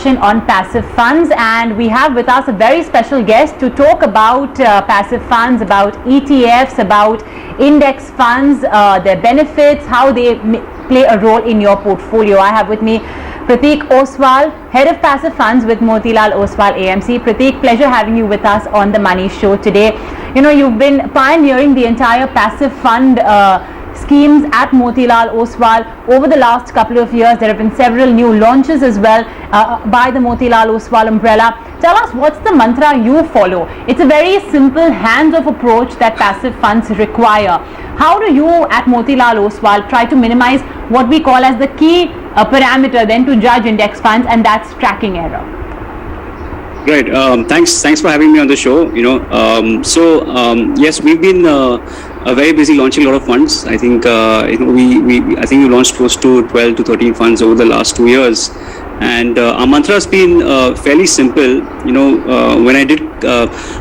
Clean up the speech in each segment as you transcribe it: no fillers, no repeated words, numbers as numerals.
on passive funds, and we have with us a very special guest to talk about passive funds, about ETFs, about index funds, their benefits, how they play a role in your portfolio. I have with me Pratik Oswal, Head of Passive Funds with Motilal Oswal AMC. Pratik, pleasure having you with us on the Money Show today. You know, you've been pioneering the entire passive fund schemes at Motilal Oswal over the last couple of years. There have been several new launches as well by the Motilal Oswal umbrella. Tell us, what's the mantra you follow? It's a very simple hands-off approach that passive funds require. How do you at Motilal Oswal try to minimize what we call as the key parameter then to judge index funds, and that's tracking error? Great. Thanks for having me on the show. Yes, we've been very busy launching a lot of funds. I think we launched close to 12 to 13 funds over the last 2 years, and our mantra has been fairly simple. When I did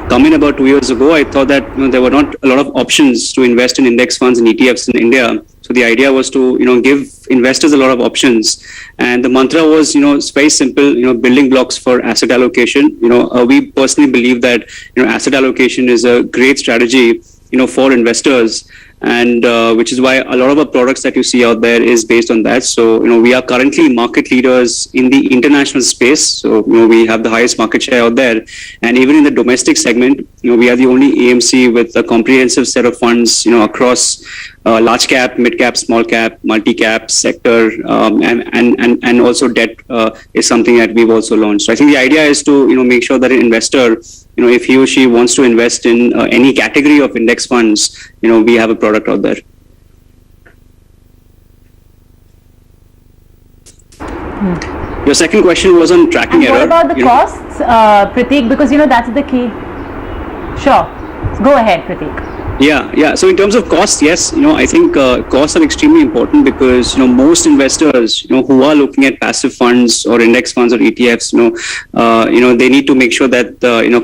come in about 2 years ago, I thought that there were not a lot of options to invest in index funds and ETFs in India. So the idea was to give investors a lot of options, and the mantra was it's very simple. Building blocks for asset allocation. We personally believe that asset allocation is a great strategy for investors, and which is why a lot of the products that you see out there is based on that. So we are currently market leaders in the international space. So we have the highest market share out there, and even in the domestic segment, we are the only AMC with a comprehensive set of funds across large cap, mid cap, small cap, multi cap sector, and also debt is something that we've also launched. So I think the idea is to make sure that an investor, if he or she wants to invest in any category of index funds, we have a product out there. Your second question was on tracking error. What about the costs, Pratik? Because that's the key. Sure, go ahead, Pratik. Yeah. So in terms of costs, yes, I think costs are extremely important because most investors, who are looking at passive funds or index funds or ETFs, they need to make sure that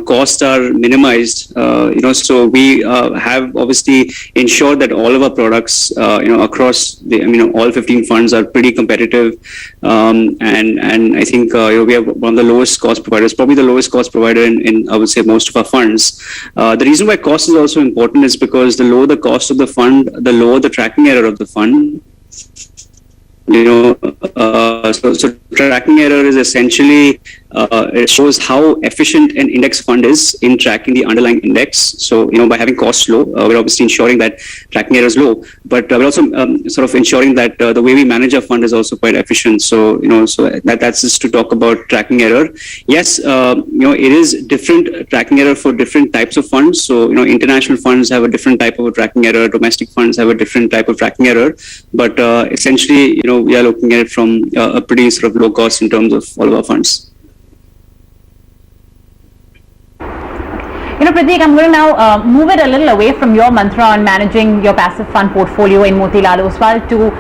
costs are minimized. So we have obviously ensured that all of our products, across the all 15 funds are pretty competitive, and I think we have one of the lowest cost providers, probably the lowest cost provider in I would say most of our funds. The reason why cost is also important is because the lower the cost of the fund, the lower the tracking error of the fund. So tracking error is essentially it shows how efficient an index fund is in tracking the underlying index. So by having costs low, we're obviously ensuring that tracking error is low, but we're also sort of ensuring that the way we manage our fund is also quite efficient. So so that's just to talk about tracking error. Yes, it is different tracking error for different types of funds. So international funds have a different type of a tracking error. Domestic funds have a different type of tracking error. But essentially, we are looking at it from a pretty sort of low cost in terms of all of our funds. Pratik, I'm going to now move it a little away from your mantra on managing your passive fund portfolio in Motilal Oswal to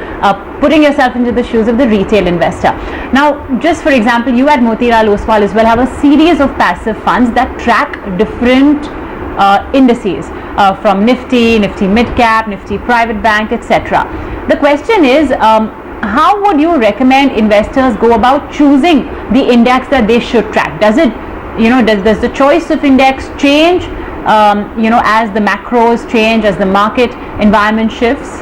putting yourself into the shoes of the retail investor. Now, just for example, you at Motilal Oswal as well have a series of passive funds that track different indices from Nifty, Nifty Mid-Cap, Nifty Private Bank, etc. The question is, how would you recommend investors go about choosing the index that they should track? Does it does the choice of index change, as the macros change, as the market environment shifts?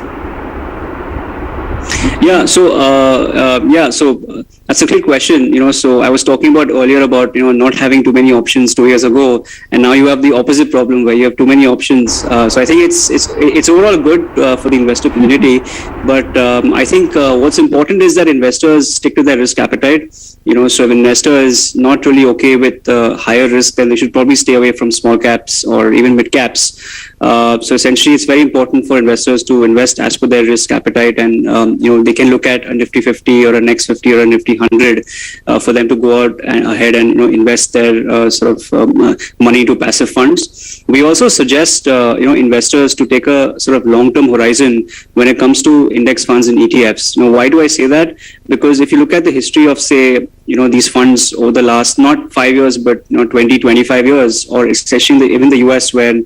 So that's a great question. So I was talking about earlier about not having too many options 2 years ago, and now you have the opposite problem where you have too many options. So I think it's overall good for the investor community, but I think what's important is that investors stick to their risk appetite. So if an investor is not really okay with higher risk, then they should probably stay away from small caps or even mid caps. So essentially, it's very important for investors to invest as per their risk appetite, and they can look at a Nifty 50 or a Next 50 or a Nifty 100 for them to go out and ahead and invest their money into passive funds. We also suggest investors to take a sort of long-term horizon when it comes to index funds and ETFs. Why do I say that? Because if you look at the history of say these funds over the last not 5 years, but 20, 25 years, or especially even the US, where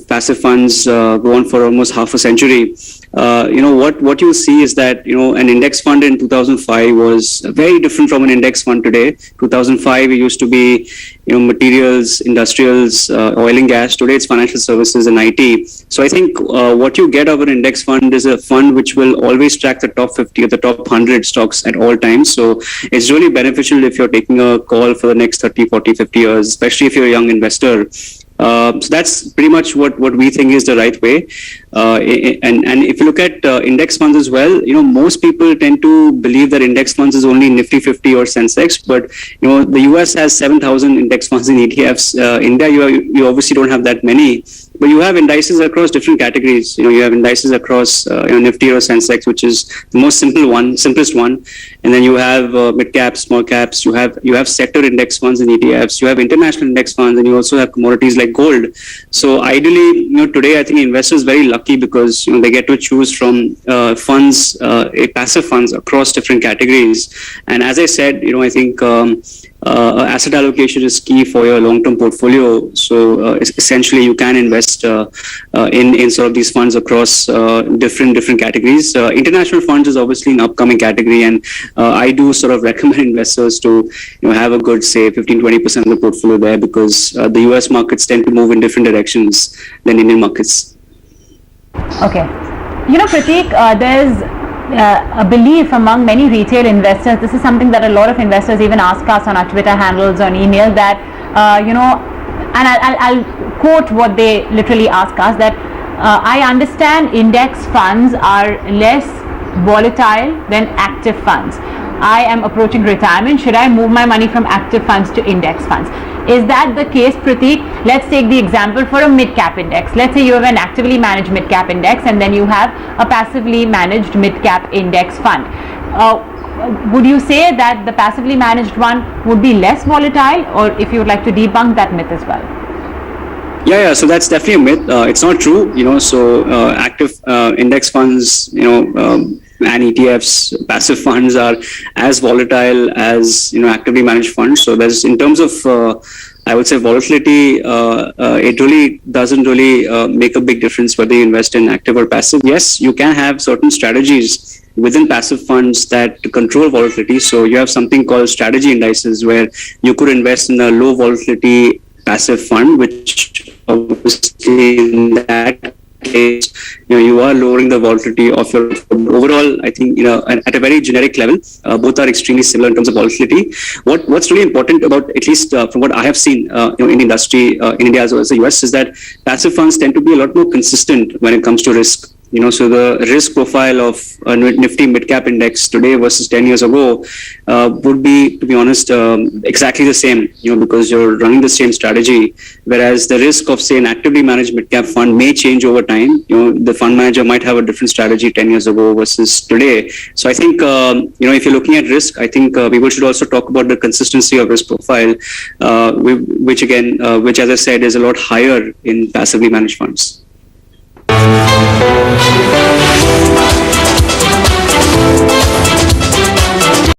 passive funds go on for almost half a century. What you see is that an index fund in 2005 was very different from an index fund today. 2005 it used to be materials, industrials, oil and gas. Today it's financial services and IT. So I think what you get of an index fund is a fund which will always track the top 50 or the top 100 stocks at all times. So it's really beneficial if you're taking a call for the next 30, 40, 50 years, especially if you're a young investor. So that's pretty much what we think is the right way. And if you look at index funds as well, most people tend to believe that index funds is only Nifty 50 or Sensex, but the US has 7,000 index funds in ETFs. India, you obviously don't have that many. But you have indices across different categories. You have indices across Nifty or Sensex, which is the most simplest one, and then you have mid caps, small caps. You have sector index funds in ETFs. You have international index funds, and you also have commodities like gold. So ideally, today I think investors are very lucky because they get to choose from funds, passive funds across different categories. And as I said, I think asset allocation is key for your long-term portfolio. So essentially, you can invest in sort of these funds across different categories. International funds is obviously an upcoming category, and I do sort of recommend investors to have a good, say, 15-20% of the portfolio there, because the US markets tend to move in different directions than Indian markets. Okay. Pratik, there's a belief among many retail investors. This is something that a lot of investors even ask us on our Twitter handles, on email, that and I'll quote what they literally ask us, that I understand index funds are less volatile than active funds. I am approaching retirement. Should I move my money from active funds to index funds? Is that the case, Pratik? Let's take the example for a mid-cap index. Let's say you have an actively managed mid-cap index, and then you have a passively managed mid-cap index fund. Would you say that the passively managed one would be less volatile, or if you would like to debunk that myth as well? Yeah. So that's definitely a myth. It's not true. So active index funds, and ETFs, passive funds are as volatile as actively managed funds. So there's, in terms of I would say volatility, it really doesn't make a big difference whether you invest in active or passive. Yes, you can have certain strategies within passive funds that control volatility. So you have something called strategy indices, where you could invest in a low volatility passive fund, which obviously in that case, you are lowering the volatility of your overall. I think at a very generic level, both are extremely similar in terms of volatility. What's really important about, at least from what I have seen in the industry in India as well as the US, is that passive funds tend to be a lot more consistent when it comes to risk. So the risk profile of a Nifty mid-cap index today versus 10 years ago would be, to be honest, exactly the same, because you're running the same strategy. Whereas the risk of, say, an actively managed mid-cap fund may change over time. The fund manager might have a different strategy 10 years ago versus today. So I think, if you're looking at risk, I think people should also talk about the consistency of risk profile, which as I said, is a lot higher in passively managed funds.